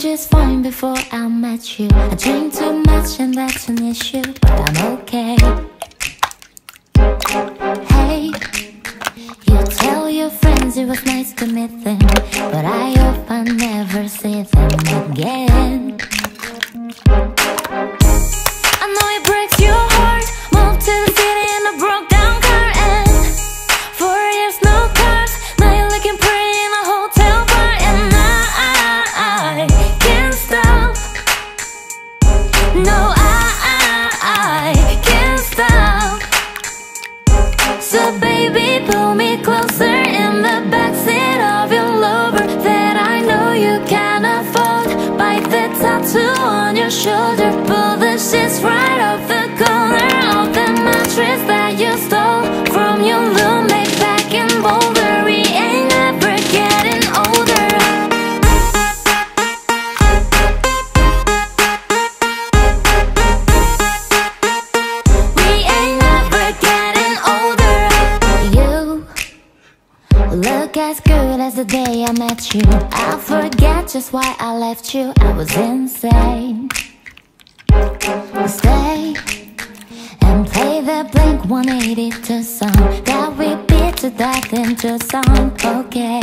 just fine before I met you. I drink too much and that's an issue, but I'm okay. Hey, you tell your friends it was nice to meet them, but I hope I never see them again. I know it breaks your heart. Moved to the city in a broke down car, and 4 years no cars. Now you're looking pretty in a hotel bar, and I can't stop. No, I can't stop. So baby, pull me closer in the backseat of your Lover that I know you can't afford. Bite the tattoo on your shoulder, pull the sheets right off the corner of the mattress that you stole from your roommate back in Boulder. We ain't never getting older. We ain't never getting older. You look as good as the day I met you. I forget just why I left you. I was insane. Stay and play the Blink-182 song that we beat to death into song, okay?